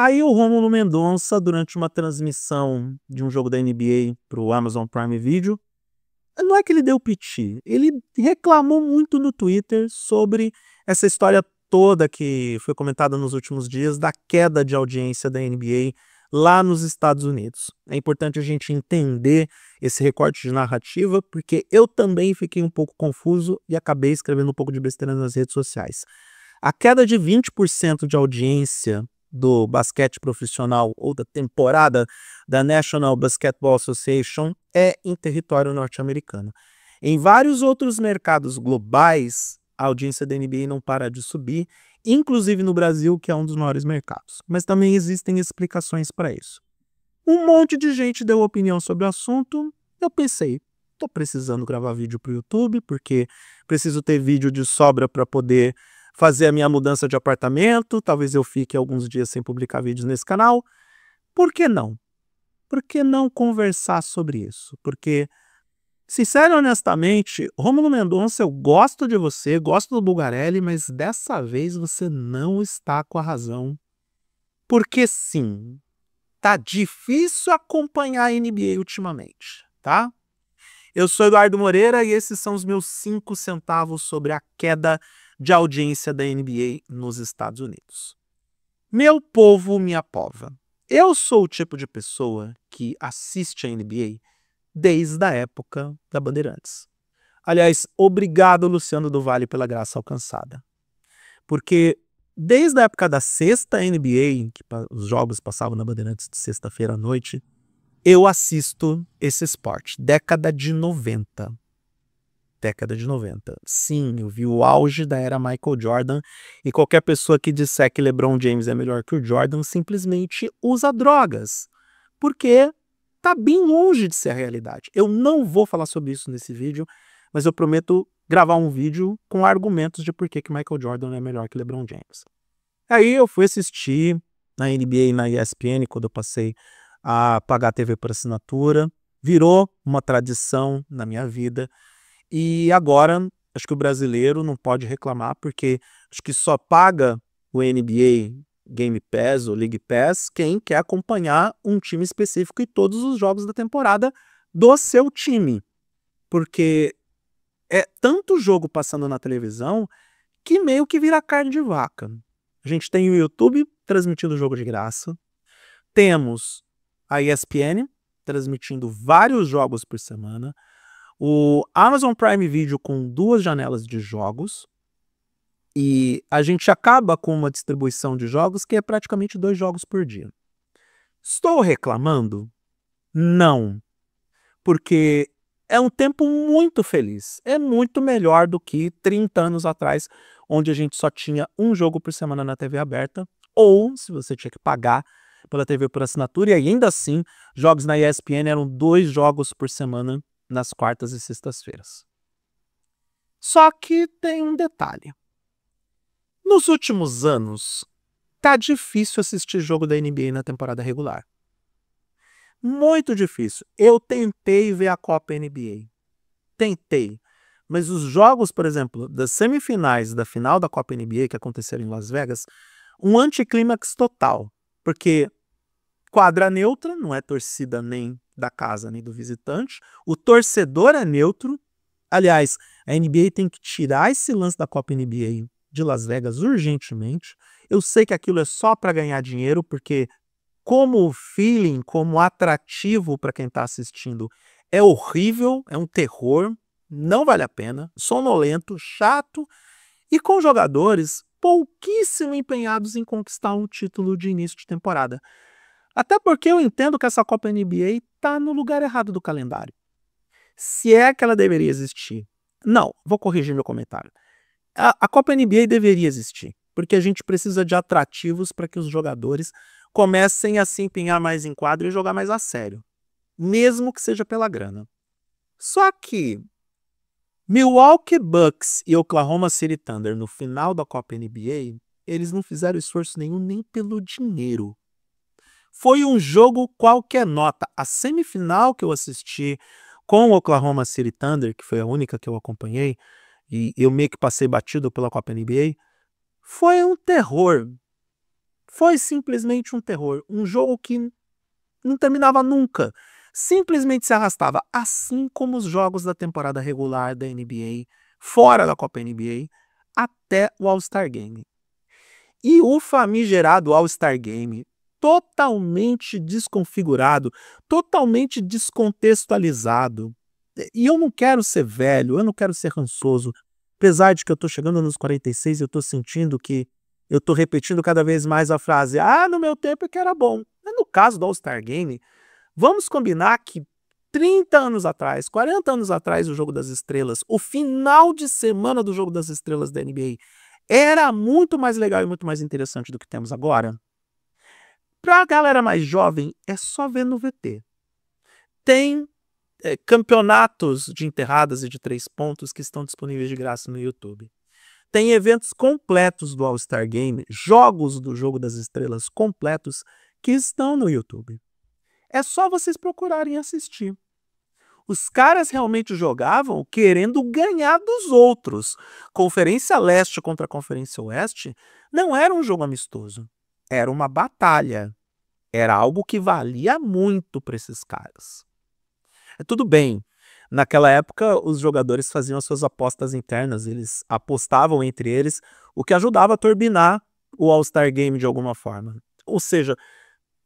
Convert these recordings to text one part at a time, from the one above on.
Aí o Rômulo Mendonça, durante uma transmissão de um jogo da NBA para o Amazon Prime Video, não é que ele deu piti, ele reclamou muito no Twitter sobre essa história toda que foi comentada nos últimos dias da queda de audiência da NBA lá nos Estados Unidos. É importante a gente entender esse recorte de narrativa, porque eu também fiquei um pouco confuso e acabei escrevendo um pouco de besteira nas redes sociais. A queda de 20% de audiência do basquete profissional ou da temporada da National Basketball Association é em território norte-americano. Em vários outros mercados globais, a audiência da NBA não para de subir, inclusive no Brasil, que é um dos maiores mercados. Mas também existem explicações para isso. Um monte de gente deu opinião sobre o assunto. Eu pensei, estou precisando gravar vídeo para o YouTube, porque preciso ter vídeo de sobra para poder fazer a minha mudança de apartamento. Talvez eu fique alguns dias sem publicar vídeos nesse canal. Por que não? Por que não conversar sobre isso? Porque, sincero e honestamente, Rômulo Mendonça, eu gosto de você, gosto do Bulgarelli, mas dessa vez você não está com a razão. Porque sim, tá difícil acompanhar a NBA ultimamente, tá? Eu sou Eduardo Moreira e esses são os meus 5 centavos sobre a queda de audiência da NBA nos Estados Unidos. Meu povo, minha pova. Eu sou o tipo de pessoa que assiste a NBA desde a época da Bandeirantes. Aliás, obrigado, Luciano do Vale, pela graça alcançada. Porque desde a época da sexta NBA, que os jogos passavam na Bandeirantes de sexta-feira à noite, eu assisto esse esporte. Década de 90. Década de 90. Sim, eu vi o auge da era Michael Jordan e qualquer pessoa que disser que LeBron James é melhor que o Jordan simplesmente usa drogas. Porque tá bem longe de ser a realidade. Eu não vou falar sobre isso nesse vídeo, mas eu prometo gravar um vídeo com argumentos de por que Michael Jordan é melhor que LeBron James. Aí eu fui assistir na NBA e na ESPN quando eu passei a pagar a TV por assinatura. Virou uma tradição na minha vida. E agora, acho que o brasileiro não pode reclamar, porque acho que só paga o NBA Game Pass ou League Pass quem quer acompanhar um time específico e todos os jogos da temporada do seu time. Porque é tanto jogo passando na televisão que meio que vira carne de vaca. A gente tem o YouTube transmitindo jogo de graça. Temos a ESPN transmitindo vários jogos por semana. O Amazon Prime Video com 2 janelas de jogos. E a gente acaba com uma distribuição de jogos que é praticamente 2 jogos por dia. Estou reclamando? Não. Porque é um tempo muito feliz. É muito melhor do que 30 anos atrás, onde a gente só tinha um jogo por semana na TV aberta, ou se você tinha que pagar pela TV por assinatura, e ainda assim, jogos na ESPN eram 2 jogos por semana nas quartas e sextas-feiras. Só que tem um detalhe. Nos últimos anos, tá difícil assistir jogo da NBA na temporada regular. Muito difícil. Eu tentei ver a Copa NBA. Tentei. Mas os jogos, por exemplo, das semifinais da final da Copa NBA, que aconteceram em Las Vegas, um anticlímax total. Porque quadra neutra, não é torcida nem da casa nem do visitante. O torcedor é neutro. Aliás, a NBA tem que tirar esse lance da Copa NBA de Las Vegas urgentemente. Eu sei que aquilo é só para ganhar dinheiro, porque como feeling, como atrativo para quem está assistindo, é horrível, é um terror, não vale a pena, sonolento, chato e com jogadores pouquíssimo empenhados em conquistar um título de início de temporada. Até porque eu entendo que essa Copa NBA está no lugar errado do calendário. Se é que ela deveria existir. Não, vou corrigir meu comentário. A Copa NBA deveria existir, porque a gente precisa de atrativos para que os jogadores comecem a se empenhar mais em quadro e jogar mais a sério, mesmo que seja pela grana. Só que Milwaukee Bucks e Oklahoma City Thunder no final da Copa NBA, eles não fizeram esforço nenhum nem pelo dinheiro. Foi um jogo qualquer nota. A semifinal que eu assisti com o Oklahoma City Thunder, que foi a única que eu acompanhei, e eu meio que passei batido pela Copa NBA, foi um terror. Foi simplesmente um terror, um jogo que não terminava nunca, simplesmente se arrastava, assim como os jogos da temporada regular da NBA, fora da Copa NBA, até o All-Star Game. E o famigerado All-Star Game, totalmente desconfigurado, totalmente descontextualizado. E eu não quero ser velho, eu não quero ser rançoso, apesar de que eu tô chegando nos 46 e eu tô sentindo que eu tô repetindo cada vez mais a frase: "Ah, no meu tempo é que era bom". Mas no caso do All-Star Game, vamos combinar que 30 anos atrás, 40 anos atrás, o Jogo das Estrelas, o final de semana do Jogo das Estrelas da NBA, era muito mais legal e muito mais interessante do que temos agora. Pra galera mais jovem, é só ver no VT. Tem campeonatos de enterradas e de 3 pontos que estão disponíveis de graça no YouTube. Tem eventos completos do All-Star Game, jogos do Jogo das Estrelas completos que estão no YouTube. É só vocês procurarem assistir. Os caras realmente jogavam querendo ganhar dos outros. Conferência Leste contra Conferência Oeste não era um jogo amistoso. Era uma batalha. Era algo que valia muito para esses caras. Tudo bem, naquela época os jogadores faziam as suas apostas internas, eles apostavam entre eles, o que ajudava a turbinar o All-Star Game de alguma forma. Ou seja,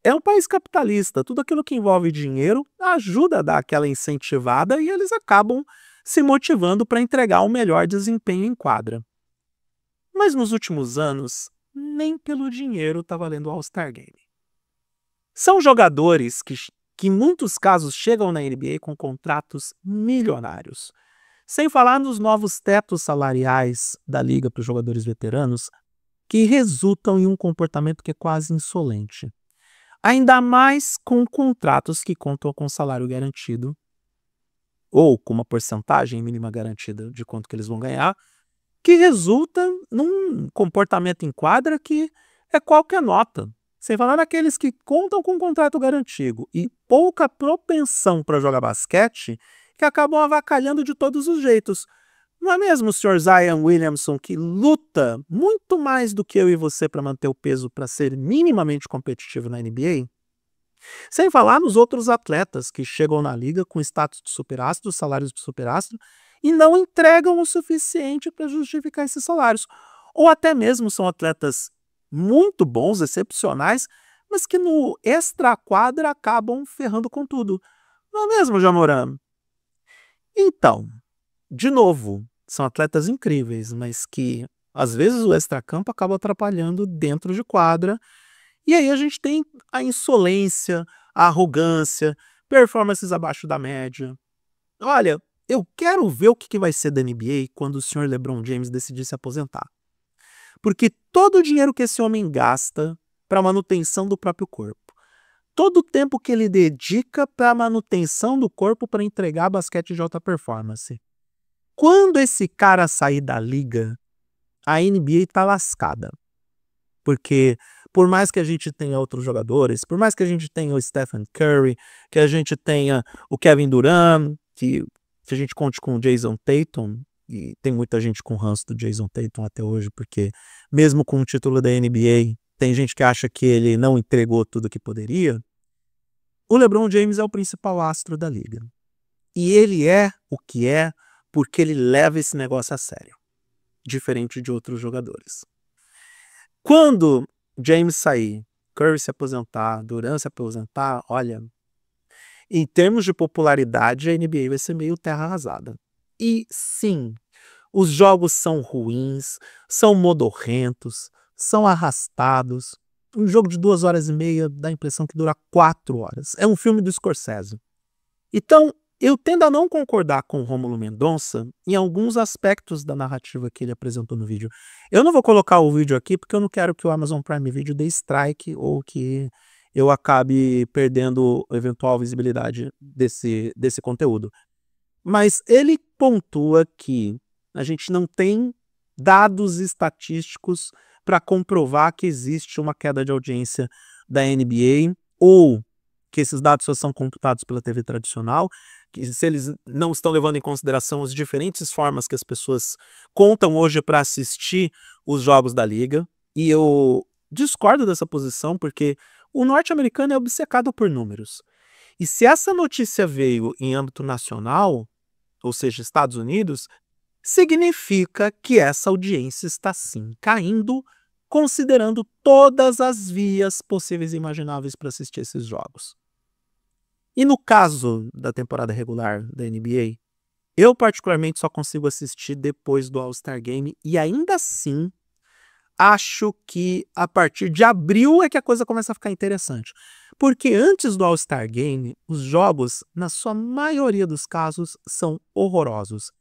é um país capitalista, tudo aquilo que envolve dinheiro ajuda a dar aquela incentivada e eles acabam se motivando para entregar o melhor desempenho em quadra. Mas nos últimos anos, nem pelo dinheiro está valendo o All-Star Game. São jogadores que em muitos casos chegam na NBA com contratos milionários. Sem falar nos novos tetos salariais da liga para os jogadores veteranos, que resultam em um comportamento que é quase insolente. Ainda mais com contratos que contam com salário garantido, ou com uma porcentagem mínima garantida de quanto que eles vão ganhar, que resulta num comportamento em quadra que é qualquer nota. Sem falar naqueles que contam com contrato garantido e pouca propensão para jogar basquete, que acabam avacalhando de todos os jeitos. Não é mesmo o Sr. Zion Williamson, que luta muito mais do que eu e você para manter o peso para ser minimamente competitivo na NBA? Sem falar nos outros atletas que chegam na liga com status de superastro, salários de superastro, e não entregam o suficiente para justificar esses salários. Ou até mesmo são atletas muito bons, excepcionais, mas que no extra-quadra acabam ferrando com tudo. Não é mesmo, Jamoran? Então, de novo, são atletas incríveis, mas que às vezes o extracampo acaba atrapalhando dentro de quadra. E aí a gente tem a insolência, a arrogância, performances abaixo da média. Olha, eu quero ver o que vai ser da NBA quando o senhor LeBron James decidir se aposentar. Porque todo o dinheiro que esse homem gasta para a manutenção do próprio corpo, todo o tempo que ele dedica para a manutenção do corpo para entregar basquete de alta performance. Quando esse cara sair da liga, a NBA está lascada. Porque por mais que a gente tenha outros jogadores, por mais que a gente tenha o Stephen Curry, que a gente tenha o Kevin Durant, que a gente conte com o Jason Tatum, e tem muita gente com ranço do Jason Tatum até hoje, porque mesmo com o título da NBA, tem gente que acha que ele não entregou tudo que poderia. O LeBron James é o principal astro da liga. E ele é o que é porque ele leva esse negócio a sério, diferente de outros jogadores. Quando James sair, Curry se aposentar, Durant se aposentar, olha, em termos de popularidade, a NBA vai ser meio terra arrasada. E sim, os jogos são ruins, são modorrentos, são arrastados. Um jogo de 2 horas e meia dá a impressão que dura 4 horas. É um filme do Scorsese. Então, eu tendo a não concordar com o Rômulo Mendonça em alguns aspectos da narrativa que ele apresentou no vídeo. Eu não vou colocar o vídeo aqui porque eu não quero que o Amazon Prime Video dê strike ou que eu acabe perdendo eventual visibilidade desse conteúdo. Mas ele pontua que a gente não tem dados estatísticos para comprovar que existe uma queda de audiência da NBA ou que esses dados só são computados pela TV tradicional, que se eles não estão levando em consideração as diferentes formas que as pessoas contam hoje para assistir os jogos da liga. E eu discordo dessa posição porque o norte-americano é obcecado por números. E se essa notícia veio em âmbito nacional, ou seja, Estados Unidos, significa que essa audiência está sim caindo, considerando todas as vias possíveis e imagináveis para assistir esses jogos. E no caso da temporada regular da NBA, eu particularmente só consigo assistir depois do All-Star Game e ainda assim acho que a partir de abril é que a coisa começa a ficar interessante. Porque antes do All-Star Game, os jogos, na sua maioria dos casos, são horrorosos.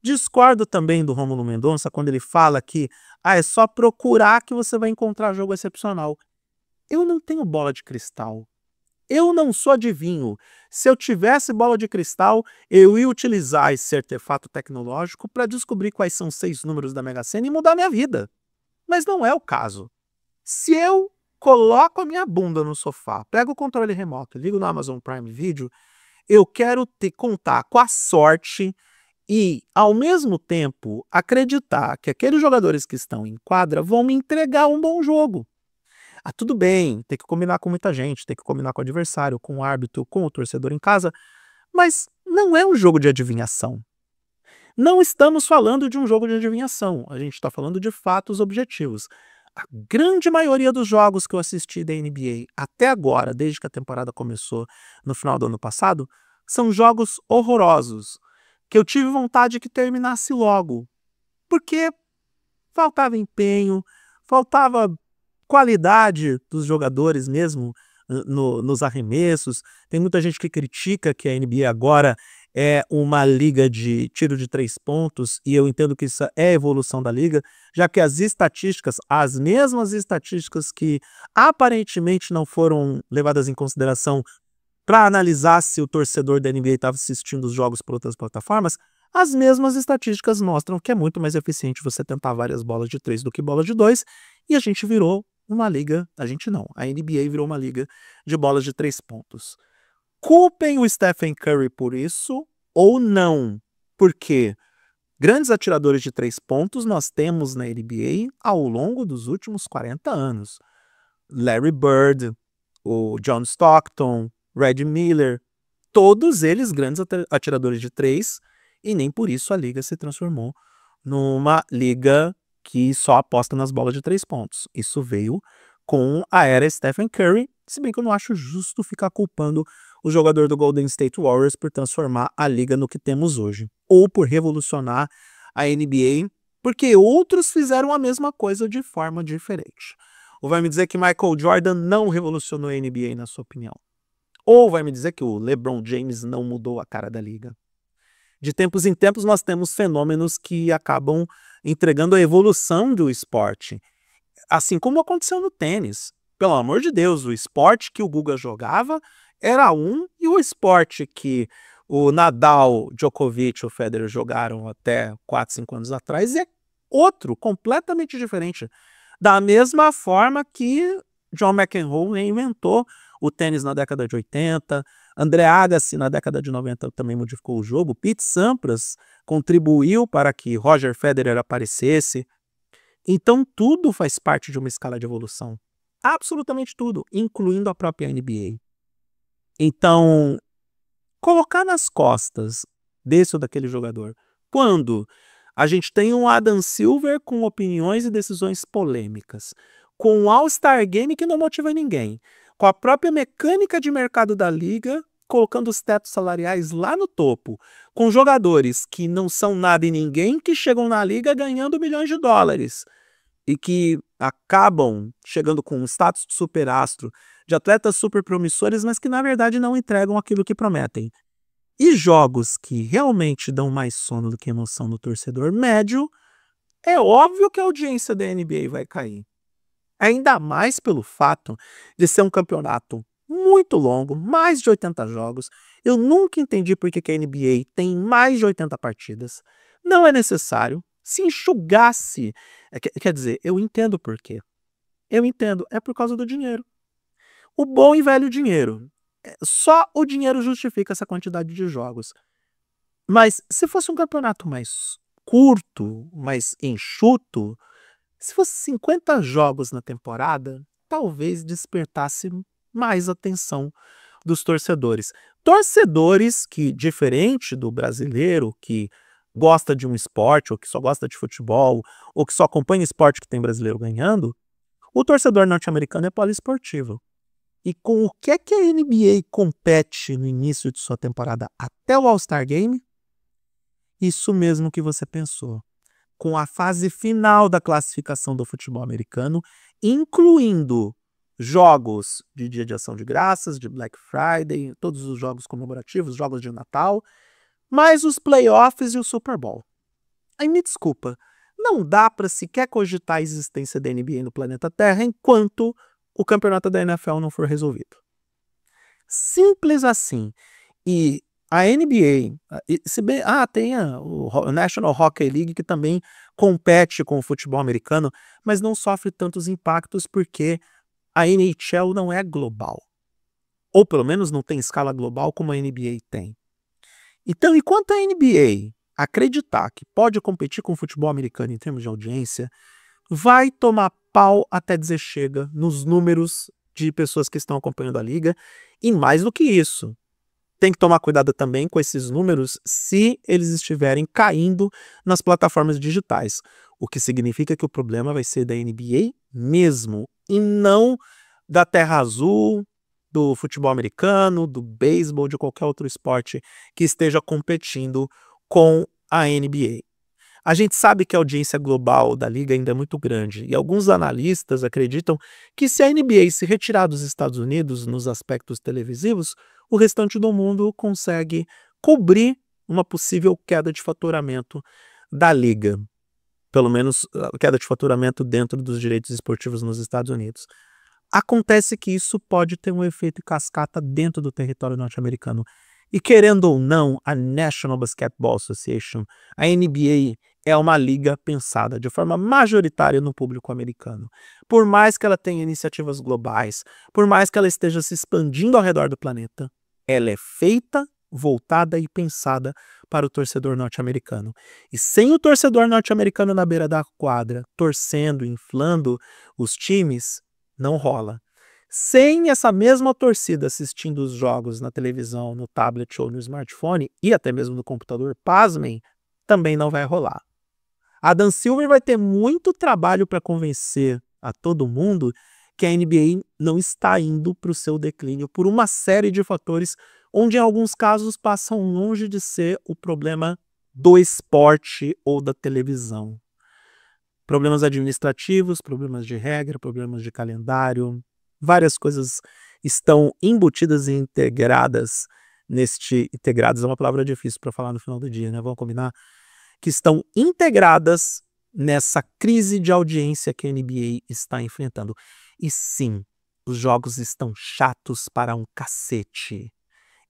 Discordo também do Rômulo Mendonça quando ele fala que é só procurar que você vai encontrar jogo excepcional. Eu não tenho bola de cristal. Eu não sou adivinho. Se eu tivesse bola de cristal, eu ia utilizar esse artefato tecnológico para descobrir quais são 6 números da Mega Sena e mudar minha vida. Mas não é o caso. Se eu coloco a minha bunda no sofá, pego o controle remoto, ligo no Amazon Prime Video, eu quero contar com a sorte e, ao mesmo tempo, acreditar que aqueles jogadores que estão em quadra vão me entregar um bom jogo. Tudo bem, tem que combinar com muita gente, tem que combinar com o adversário, com o árbitro, com o torcedor em casa, mas não é um jogo de adivinhação. Não estamos falando de um jogo de adivinhação, a gente está falando de fatos objetivos. A grande maioria dos jogos que eu assisti da NBA até agora, desde que a temporada começou no final do ano passado, são jogos horrorosos, que eu tive vontade que terminasse logo, porque faltava empenho, faltava qualidade dos jogadores mesmo nos arremessos. Tem muita gente que critica que a NBA agora é uma liga de tiro de 3 pontos, e eu entendo que isso é a evolução da liga, já que as estatísticas, as mesmas estatísticas que aparentemente não foram levadas em consideração para analisar se o torcedor da NBA estava assistindo os jogos por outras plataformas, as mesmas estatísticas mostram que é muito mais eficiente você tentar várias bolas de 3 do que bola de 2, e a gente virou uma liga, a gente não, a NBA virou uma liga de bolas de 3 pontos. Culpem o Stephen Curry por isso ou não, porque grandes atiradores de 3 pontos nós temos na NBA ao longo dos últimos 40 anos. Larry Bird, o John Stockton, Red Miller, todos eles grandes atiradores de 3, e nem por isso a liga se transformou numa liga que só aposta nas bolas de 3 pontos. Isso veio com a era Stephen Curry, se bem que eu não acho justo ficar culpando o jogador do Golden State Warriors por transformar a liga no que temos hoje, ou por revolucionar a NBA, porque outros fizeram a mesma coisa de forma diferente. Ou vai me dizer que Michael Jordan não revolucionou a NBA, na sua opinião? Ou vai me dizer que o LeBron James não mudou a cara da liga? De tempos em tempos nós temos fenômenos que acabam entregando a evolução do esporte, assim como aconteceu no tênis. Pelo amor de Deus, o esporte que o Guga jogava era um, e o esporte que o Nadal, Djokovic e o Federer jogaram até 4, 5 anos atrás é outro, completamente diferente. Da mesma forma que John McEnroe inventou o tênis na década de 80, André Agassi na década de 90 também modificou o jogo, Pete Sampras contribuiu para que Roger Federer aparecesse. Então tudo faz parte de uma escala de evolução. Absolutamente tudo, incluindo a própria NBA. Então, colocar nas costas desse ou daquele jogador, quando a gente tem um Adam Silver com opiniões e decisões polêmicas, com um All-Star Game que não motiva ninguém, com a própria mecânica de mercado da liga, colocando os tetos salariais lá no topo, com jogadores que não são nada e ninguém, que chegam na liga ganhando milhões de dólares, e que acabam chegando com um status de superastro, de atletas super promissores, mas que na verdade não entregam aquilo que prometem. E jogos que realmente dão mais sono do que emoção no torcedor médio, é óbvio que a audiência da NBA vai cair. Ainda mais pelo fato de ser um campeonato muito longo, mais de 80 jogos. Eu nunca entendi por que a NBA tem mais de 80 partidas. Não é necessário. Se enxugasse, quer dizer, eu entendo por quê. Eu entendo, é por causa do dinheiro. O bom e velho dinheiro. Só o dinheiro justifica essa quantidade de jogos. Mas se fosse um campeonato mais curto, mais enxuto, Se fosse 50 jogos na temporada, talvez despertasse mais atenção dos torcedores. Torcedores que, diferente do brasileiro, que gosta de um esporte, ou que só gosta de futebol, ou que só acompanha esporte que tem brasileiro ganhando, o torcedor norte-americano é poliesportivo. E com o que é que a NBA compete no início de sua temporada até o All-Star Game? Isso mesmo que você pensou. Com a fase final da classificação do futebol americano, incluindo jogos de Dia de Ação de Graças, de Black Friday, todos os jogos comemorativos, jogos de Natal, mais os playoffs e o Super Bowl. Aí me desculpa, não dá para sequer cogitar a existência da NBA no planeta Terra enquanto o campeonato da NFL não for resolvido. Simples assim. E a NBA, se bem, tem o National Hockey League, que também compete com o futebol americano, mas não sofre tantos impactos porque a NHL não é global. Ou pelo menos não tem escala global como a NBA tem. Então, enquanto a NBA acreditar que pode competir com o futebol americano em termos de audiência, vai tomar pau até dizer chega nos números de pessoas que estão acompanhando a liga. E mais do que isso, tem que tomar cuidado também com esses números se eles estiverem caindo nas plataformas digitais. O que significa que o problema vai ser da NBA mesmo, e não da Terra Azul, do futebol americano, do beisebol, de qualquer outro esporte que esteja competindo com a NBA. A gente sabe que a audiência global da liga ainda é muito grande, e alguns analistas acreditam que se a NBA se retirar dos Estados Unidos nos aspectos televisivos, o restante do mundo consegue cobrir uma possível queda de faturamento da liga. Pelo menos a queda de faturamento dentro dos direitos esportivos nos Estados Unidos. Acontece que isso pode ter um efeito cascata dentro do território norte-americano. E querendo ou não, a National Basketball Association, a NBA, é uma liga pensada de forma majoritária no público americano. Por mais que ela tenha iniciativas globais, por mais que ela esteja se expandindo ao redor do planeta, ela é feita, voltada e pensada para o torcedor norte-americano. E sem o torcedor norte-americano na beira da quadra, torcendo, inflando os times, não rola. Sem essa mesma torcida assistindo os jogos na televisão, no tablet ou no smartphone, e até mesmo no computador, pasmem, também não vai rolar. Adam Silver vai ter muito trabalho para convencer a todo mundo que a NBA não está indo para o seu declínio por uma série de fatores, onde em alguns casos passam longe de ser o problema do esporte ou da televisão. Problemas administrativos, problemas de regra, problemas de calendário, várias coisas estão embutidas e integradas integradas é uma palavra difícil para falar no final do dia, né? Vamos combinar? Que estão integradas nessa crise de audiência que a NBA está enfrentando. E sim, os jogos estão chatos para um cacete.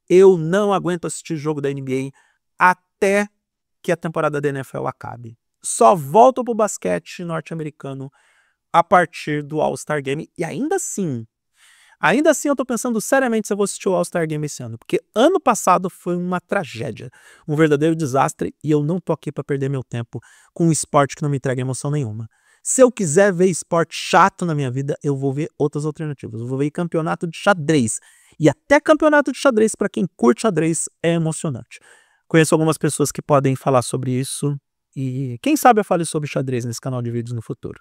Eu não aguento assistir jogo da NBA até que a temporada da NFL acabe. Só volto pro basquete norte-americano a partir do All-Star Game. E ainda assim eu tô pensando seriamente se eu vou assistir o All-Star Game esse ano. Porque ano passado foi uma tragédia, um verdadeiro desastre, e eu não tô aqui para perder meu tempo com um esporte que não me entrega emoção nenhuma. Se eu quiser ver esporte chato na minha vida, eu vou ver outras alternativas. Eu vou ver campeonato de xadrez. E até campeonato de xadrez, para quem curte xadrez, é emocionante. Conheço algumas pessoas que podem falar sobre isso. E quem sabe eu fale sobre xadrez nesse canal de vídeos no futuro.